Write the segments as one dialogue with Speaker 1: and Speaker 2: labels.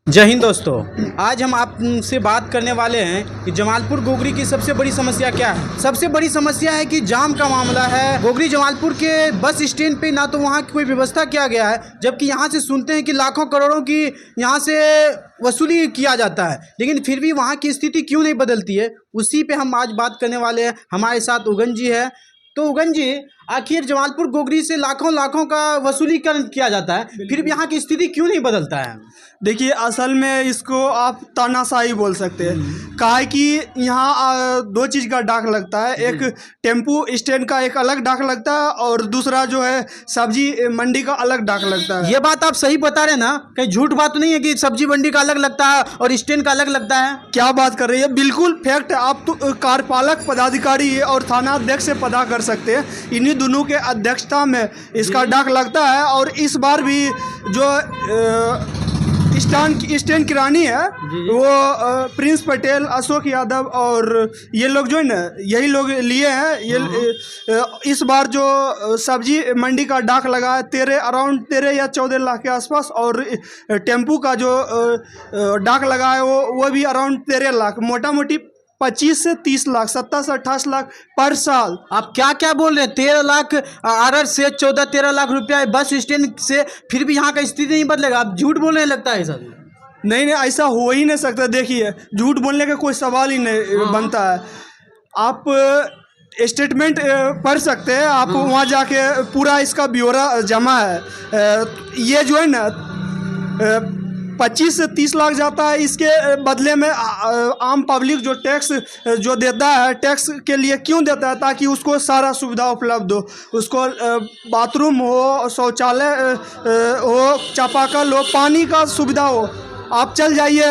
Speaker 1: जय हिंद दोस्तों, आज हम आपसे बात करने वाले हैं कि जमालपुर गोगरी की सबसे बड़ी समस्या क्या है। सबसे बड़ी समस्या है कि जाम का मामला है। गोगरी जमालपुर के बस स्टैंड पे ना तो वहाँ की कोई व्यवस्था किया गया है, जबकि यहाँ से सुनते हैं कि लाखों करोड़ों की यहाँ से वसूली किया जाता है, लेकिन फिर भी वहाँ की स्थिति क्यों नहीं बदलती है, उसी पे हम आज बात करने वाले हैं। हमारे साथ उगन जी है। तो उगन जी, आखिर जमालपुर गोगरी से लाखों लाखों का वसूलीकरण किया जाता है, फिर भी यहाँ की स्थिति क्यों नहीं बदलता है?
Speaker 2: देखिए, असल में इसको आप तानाशाही बोल सकते हैं। कहा है कि यहाँ दो चीज़ का डाक लगता है, एक टेम्पू स्टैंड का एक अलग डाक लगता है और दूसरा जो है सब्जी मंडी का अलग डाक लगता है।
Speaker 1: ये बात आप सही बता रहे हैं ना? कहीं झूठ बात नहीं है कि सब्जी मंडी का अलग लगता है और स्टैंड का अलग लगता है?
Speaker 2: क्या बात कर रही है, बिल्कुल फैक्ट है। आप तो कार्यपालक पदाधिकारी और थाना अध्यक्ष से पता कर सकते हैं, इन्हीं दोनों के अध्यक्षता में इसका डाक लगता है। और इस बार भी जो स्टैंड किरानी है वो प्रिंस पटेल, अशोक यादव और ये लोग जो है ना, यही लोग लिए हैं। ये इस बार जो सब्जी मंडी का डाक लगा है अराउंड 13 या 14 लाख के आसपास, और टेम्पू का जो डाक लगा है वो भी अराउंड 13 लाख, मोटा मोटी 25 से 30 लाख, 17 से 28 लाख पर साल।
Speaker 1: आप क्या क्या बोल रहे हैं? 13 लाख आर्डर से 14-13 लाख रुपया बस स्टैंड से, फिर भी यहाँ का स्थिति नहीं बदलेगा? आप झूठ बोल रहे हैं लगता है सर।
Speaker 2: नहीं, ऐसा हो ही नहीं सकता। देखिए, झूठ बोलने का कोई सवाल ही नहीं बनता है। आप स्टेटमेंट पढ़ सकते हैं, आप वहाँ जाके पूरा इसका ब्यौरा जमा है। ये जो है ना 25 से 30 लाख जाता है। इसके बदले में आम पब्लिक जो टैक्स जो देता है, टैक्स के लिए क्यों देता है? ताकि उसको सारा सुविधा उपलब्ध हो, उसको बाथरूम हो, शौचालय हो, चापाकल हो, पानी का सुविधा हो। आप चल जाइए,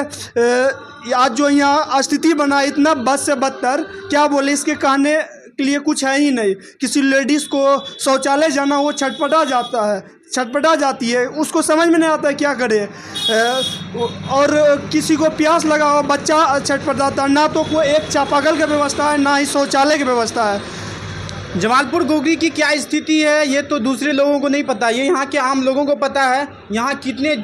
Speaker 2: आज जो यहाँ स्थिति बना, इतना बद से बदतर, क्या बोले, इसके कहने के लिए कुछ है ही नहीं। किसी लेडीज़ को शौचालय जाना हो, छटपटा जाती है, उसको समझ में नहीं आता है क्या करे। और किसी को प्यास लगा हो, बच्चा छटपटाता, ना तो कोई एक चापाकल की व्यवस्था है, ना ही शौचालय की व्यवस्था है।
Speaker 1: जमालपुर गोगरी की क्या स्थिति है ये तो दूसरे लोगों को नहीं पता, ये यहाँ के आम लोगों को पता है। यहाँ कितने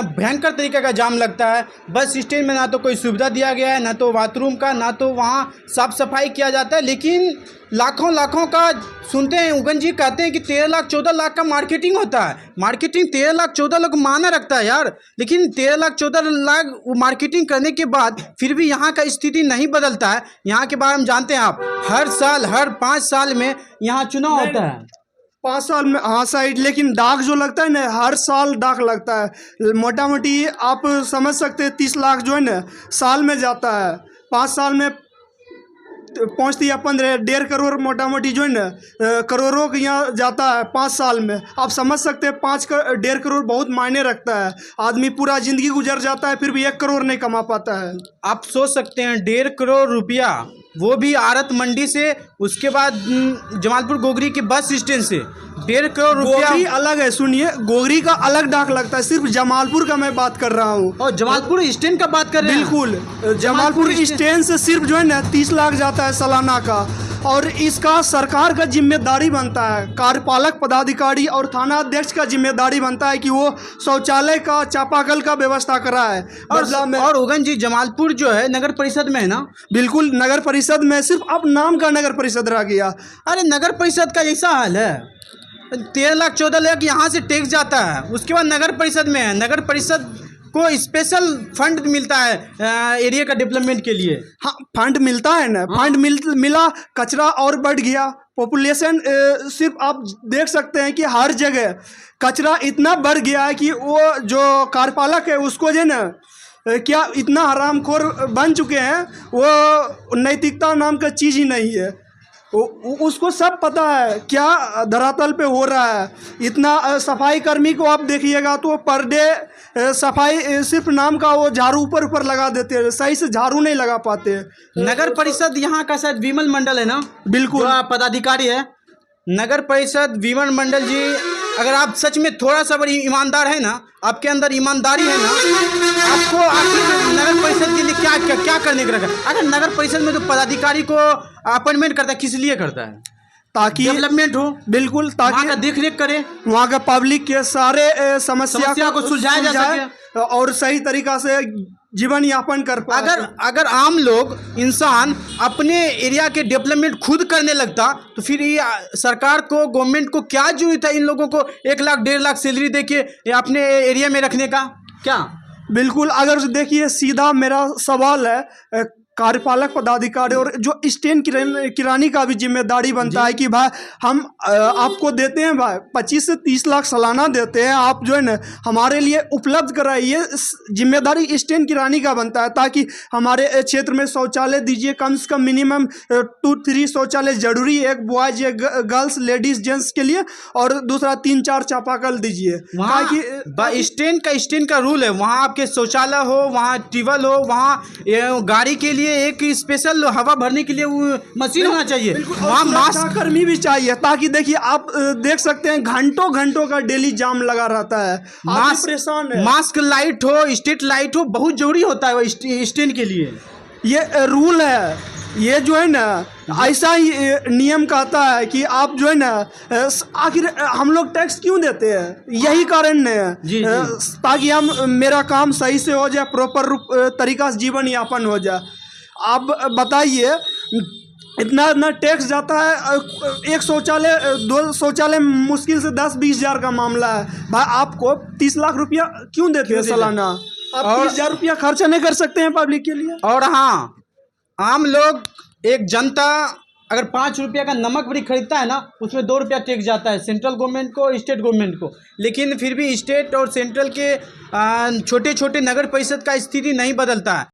Speaker 1: भयंकर तरीके का जाम लगता है। बस स्टैंड में ना तो कोई सुविधा दिया गया है, ना तो बाथरूम का, ना तो वहाँ साफ सफाई किया जाता है, लेकिन लाखों लाखों का सुनते हैं। उगन जी कहते हैं कि 13 लाख 14 लाख का मार्केटिंग होता है। मार्केटिंग 13 लाख 14 लाख माना रखता है यार, लेकिन 13 लाख 14 लाख वो मार्केटिंग करने के बाद फिर भी यहाँ का स्थिति नहीं बदलता है। यहाँ के बारे में जानते हैं आप, हर साल, हर 5 साल में यहाँ चुनाव होता है।
Speaker 2: 5 साल में, हाँ साइड, लेकिन डाक जो लगता है ना, हर साल डाक लगता है। मोटा मोटी आप समझ सकते हैं 30 लाख जो है ना साल में जाता है। 5 साल में पहुँचती है 1.5 करोड़, मोटा मोटी जो है ना करोड़ों के यहाँ जाता है 5 साल में। आप समझ सकते हैं 1.5 करोड़ बहुत मायने रखता है। आदमी पूरा ज़िंदगी गुजर जाता है, फिर भी 1 करोड़ नहीं कमा पाता है।
Speaker 1: आप सोच सकते हैं 1.5 करोड़ रुपया, वो भी आरत मंडी से, उसके बाद जमालपुर गोगरी के बस स्टैंड से 1.5 करोड़ रुपया।
Speaker 2: गोगरी अलग है, सुनिए, गोगरी का अलग डाक लगता है। सिर्फ जमालपुर का मैं बात कर रहा हूँ,
Speaker 1: और जमालपुर स्टैंड का बात कर रहे हैं।
Speaker 2: बिल्कुल, जमालपुर स्टैंड से सिर्फ जो है ना 30 लाख जाता है सालाना का। और इसका सरकार का जिम्मेदारी बनता है, कार्यपालक पदाधिकारी और थाना अध्यक्ष का जिम्मेदारी बनता है कि वो शौचालय का, चापाकल का व्यवस्था कराए।
Speaker 1: और उगन जी, जमालपुर जो है नगर परिषद में है ना?
Speaker 2: बिल्कुल, नगर परिषद में, सिर्फ अब नाम का नगर परिषद रह गया।
Speaker 1: अरे नगर परिषद का ऐसा हाल है, 13 लाख 14 लाख यहाँ से टैक्स जाता है, उसके बाद नगर परिषद में है। नगर परिषद को स्पेशल फंड मिलता है एरिया का डेवलपमेंट के लिए।
Speaker 2: हाँ, फंड मिलता है ना, फंड मिला, कचरा और बढ़ गया। पॉपुलेशन सिर्फ आप देख सकते हैं कि हर जगह कचरा इतना बढ़ गया है कि वो जो कार्यपालक है उसको जो है ना क्या इतना हरामखोर बन चुके हैं, वो नैतिकता नाम का चीज़ ही नहीं है। उसको सब पता है क्या धरातल पे हो रहा है। इतना सफाई कर्मी को आप देखिएगा तो पर डे सफाई सिर्फ नाम का, वो झाड़ू ऊपर लगा देते हैं, सही से झाड़ू नहीं लगा पाते।
Speaker 1: नगर परिषद यहाँ का शायद विमल मंडल है ना?
Speaker 2: बिल्कुल,
Speaker 1: पदाधिकारी है नगर परिषद विमल मंडल जी। अगर आप सच में थोड़ा सा बड़ी ईमानदार है ना, आपके अंदर ईमानदारी है ना, आपको आखिर नगर परिषद के लिए क्या करने का रखा? अगर नगर परिषद में तो पदाधिकारी को अपॉइंटमेंट करता है, किस लिए करता है?
Speaker 2: ताकि
Speaker 1: डेवलपमेंट हो,
Speaker 2: बिल्कुल,
Speaker 1: वहाँ
Speaker 2: ताकि
Speaker 1: का देख रेख करे,
Speaker 2: वहाँ का पब्लिक के सारे समस्या
Speaker 1: को सुलझाया जा
Speaker 2: सुलझाए और सही तरीका से जीवन यापन कर पाए।
Speaker 1: अगर आम लोग इंसान अपने एरिया के डेवलपमेंट खुद करने लगता तो फिर ये सरकार को, गवर्नमेंट को क्या जरूरत है इन लोगों को 1 लाख 1.5 लाख सैलरी देके अपने एरिया में रखने का? क्या
Speaker 2: बिल्कुल, अगर देखिए सीधा मेरा सवाल है, कार्यपालक पदाधिकारी और जो स्टैंड किरानी का भी जिम्मेदारी बनता है कि भाई हम आपको देते हैं भाई 25 से 30 लाख सालाना देते हैं, आप जो है ना हमारे लिए उपलब्ध कराइए। जिम्मेदारी स्टैंड किरानी का बनता है ताकि हमारे क्षेत्र में शौचालय दीजिए, कम से कम मिनिमम 2-3 शौचालय जरूरी है, एक बॉयज एक गर्ल्स लेडीज जेंट्स के लिए, और दूसरा 3-4 चापाकल दीजिए।
Speaker 1: वहाँ स्टैंड का रूल है, वहाँ आपके शौचालय हो, वहाँ ट्यूबवेल हो, वहाँ गाड़ी के लिए एक स्पेशल हवा भरने के लिए वो मशीन होना चाहिए, वहाँ मास्क
Speaker 2: कर्मी भी चाहिए, ताकि देखिए आप देख सकते हैं घंटों घंटों का डेली जाम लगा रहता है,
Speaker 1: मास्क
Speaker 2: परेशान है।
Speaker 1: मास्क लाइट हो, स्ट्रीट लाइट हो, बहुत जरूरी होता है वो स्टैंड के लिए।
Speaker 2: ये रूल है, ये जो है ना ऐसा ही नियम कहता है कि आप जो है ना, आखिर हम लोग टैक्स क्यों देते हैं, यही कारण है ताकि हम मेरा काम सही से हो जाए, प्रॉपर तरीका से जीवन यापन हो जाए। आप बताइए, इतना टैक्स जाता है, एक शौचालय 2 शौचालय मुश्किल से 10-20 हज़ार का मामला है भाई, आपको 30 लाख रुपया क्यों देते हैं सालाना? आप 30 हज़ार रुपया खर्चा नहीं कर सकते हैं पब्लिक के लिए?
Speaker 1: और हाँ, आम लोग, एक जनता अगर 5 रुपया का नमक भी खरीदता है ना, उसमें 2 रुपया टैक्स जाता है सेंट्रल गवर्नमेंट को, स्टेट गवर्नमेंट को। लेकिन फिर भी स्टेट और सेंट्रल के छोटे छोटे नगर परिषद का स्थिति नहीं बदलता है।